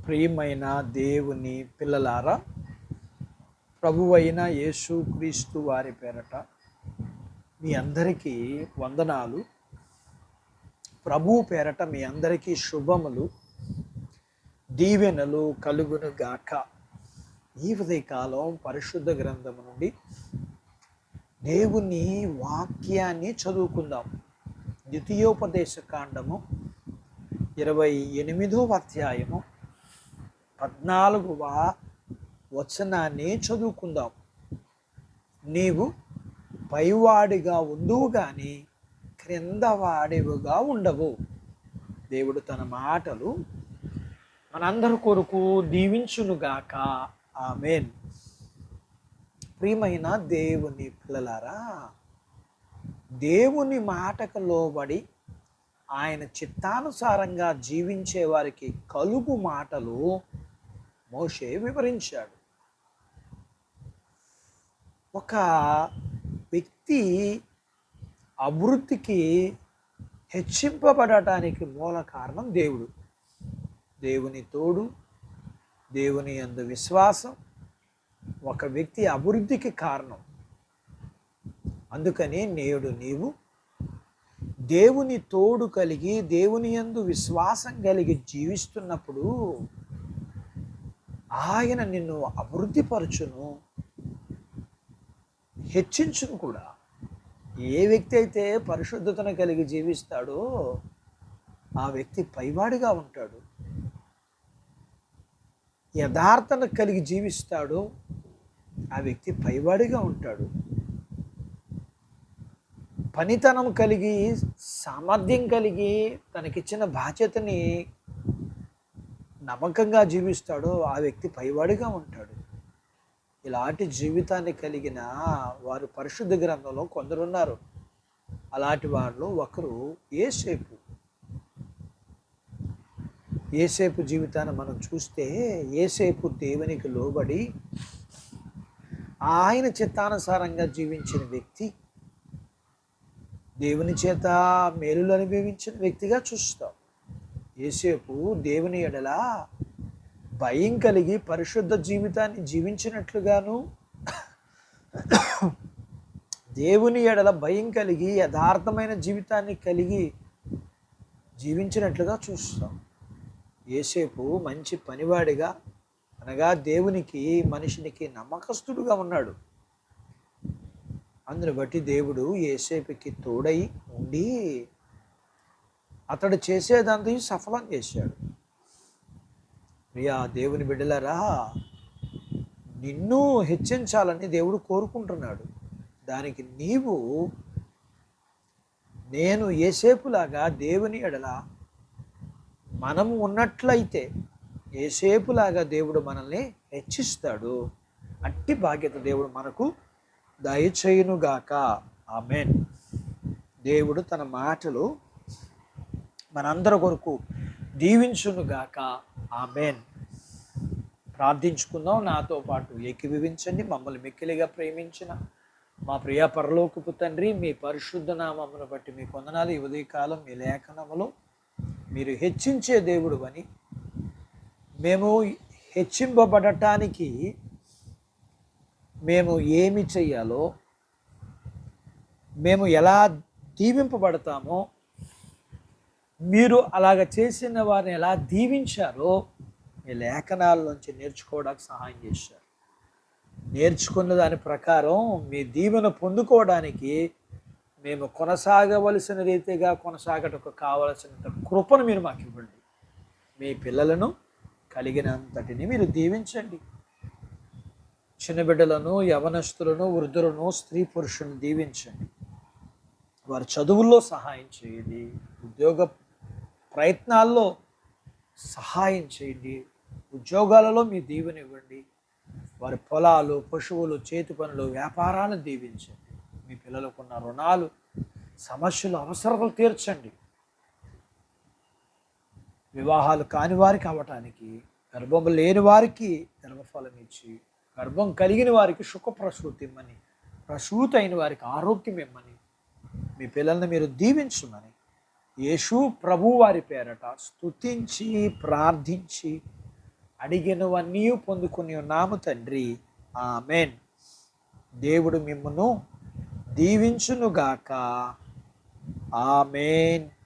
ప్రియమైన దేవుని పిల్లలారా, ప్రభువైన యేసుక్రీస్తు వారి పేరట మీ అందరికీ వందనాలు. ప్రభువు పేరట మీ అందరికీ శుభములు, దీవెనలు కలుగును గాక. ఈ ఉదయకాలం పరిశుద్ధ గ్రంథము నుండి దేవుని వాక్యాన్ని చదువుకుందాం. ద్వితీయోపదేశ కాండము 28వ అధ్యాయము 14వ వచనాన్ని చదువుకుందాం. నీవు పైవాడిగా ఉండువు గాని క్రింద వాడివిగా ఉండవు. దేవుడు తన మాటలు మనందరి కొరకు దీవించునుగాక. ఆమేన్. ప్రియమైన దేవుని పిల్లలారా, దేవుని మాటకు లోబడి ఆయన చిత్తానుసారంగా జీవించే వారికి కలుగు మాటలు మోషే వివరించాడు. ఒక వ్యక్తి అభివృద్ధికి హెచ్చింపబడటానికి మూల కారణం దేవుడు. దేవుని తోడు, దేవుని యందు విశ్వాసం ఒక వ్యక్తి అభివృద్ధికి కారణం. అందుకని నేడు నీవు దేవుని తోడు కలిగి దేవుని యందు విశ్వాసం కలిగి జీవిస్తున్నప్పుడు ఆయన నిన్ను అభివృద్ధిపరచును, హెచ్చించును కూడా. ఏ వ్యక్తి అయితే పరిశుద్ధతను కలిగి జీవిస్తాడో ఆ వ్యక్తి పైవాడిగా ఉంటాడు. యథార్థను కలిగి జీవిస్తాడో ఆ వ్యక్తి పైవాడిగా ఉంటాడు. పనితనం కలిగి, సామర్థ్యం కలిగి, తనకిచ్చిన బాధ్యతని నమ్మకంగా జీవిస్తాడో ఆ వ్యక్తి పైవాడిగా ఉంటాడు. ఇలాంటి జీవితాన్ని కలిగిన వారు పరిశుద్ధ గ్రంథంలో కొందరున్నారు. అలాంటి వాళ్ళు ఒకరు యోసేపు. యోసేపు జీవితాన్ని మనం చూస్తే, యోసేపు దేవునికి లోబడి ఆయన చిత్తానుసారంగా జీవించిన వ్యక్తి, దేవుని చేత మేలులు అనుభవించిన వ్యక్తిగా చూస్తాం. యోసేపు దేవుని ఎడల భయం కలిగి పరిశుద్ధ జీవితాన్ని జీవించినట్లుగాను, దేవుని ఎడల భయం కలిగి యథార్థమైన జీవితాన్ని కలిగి జీవించినట్లుగా చూస్తాం. యోసేపు మంచి పనివాడిగా, అనగా దేవునికి మనిషినికి నమ్మకస్తుడుగా ఉన్నాడు. అందుని బట్టి దేవుడు యోసేపుకి తోడై ఉండి అతడు చేసేదంతా సఫలం చేశాడు. ప్రియా దేవుని బిడ్డలారా, నిన్ను హెచ్చించాలని దేవుడు కోరుకుంటున్నాడు. దానికి నీవు నేను యోసేపులాగా దేవుని ఎడల మనము ఉన్నట్లయితే యోసేపులాగా దేవుడు మనల్ని హెచ్చిస్తాడు. అట్టి బాధ్యత దేవుడు మనకు దయచేయునుగాక. ఆమేన్. దేవుడు తన మాటలు మనందరి కొరకు దీవించునుగాక. ఆమేన్. ప్రార్థించుకుందాం. నాతో పాటు ఏకీభవించండి. మమ్మల్ని మిక్కిలిగా ప్రేమించిన మా ప్రియ పరలోకపు తండ్రి, మీ పరిశుద్ధ నామమును బట్టి మీ వందనాలు. ఈ ఉదయకాలం మీ లేఖనములో మీరు హెచ్చించే దేవుడు అని, మేము హెచ్చింపబడటానికి మేము ఏమి చెయ్యాలో, మేము ఎలా దీవింపబడతామో, మీరు అలాగ చేసిన వారిని ఎలా దీవించారో మీ లేఖనాల్లోంచి నేర్చుకోవడానికి సహాయం చేశారు. నేర్చుకున్న దాని ప్రకారం మీ దీవెన పొందుకోవడానికి మేము కొనసాగవలసిన రీతిగా కొనసాగటకు కావలసినంత కృపను మీరు మాకు ఇవ్వండి. మీ పిల్లలను కలిగినంతటిని మీరు దీవించండి. చిన్న బిడ్డలను, యవనస్తులను, వృద్ధులను, స్త్రీ పురుషులను దీవించండి. వారి చదువుల్లో సహాయం చేయండి. ఉద్యోగ ప్రయత్నాల్లో సహాయం చేయండి. ఉద్యోగాలలో మీ దీవెన ఇవ్వండి. వారి పొలాలు, పశువులు, చేతి పనులు, వ్యాపారాలను దీవించండి. మీ పిల్లలకున్న రుణాలు, సమస్యలు, అవసరాలు తీర్చండి. వివాహాలు కాని వారికి అవ్వటానికి, గర్భం లేని వారికి గర్భఫలం ఇచ్చి, గర్భం కలిగిన వారికి సుఖప్రసూతి ఇమ్మని, ప్రసూతి అయిన వారికి ఆరోగ్యం ఇమ్మని, మీ పిల్లల్ని మీరు దీవించమని యేసు ప్రభు వారి పేరట స్తుతించి ప్రార్థించి అడిగినవన్నీ పొందుకుని ఉన్నాము తండ్రి. ఆమెన్. దేవుడు మిమ్మును దీవించునుగాక. ఆమెన్.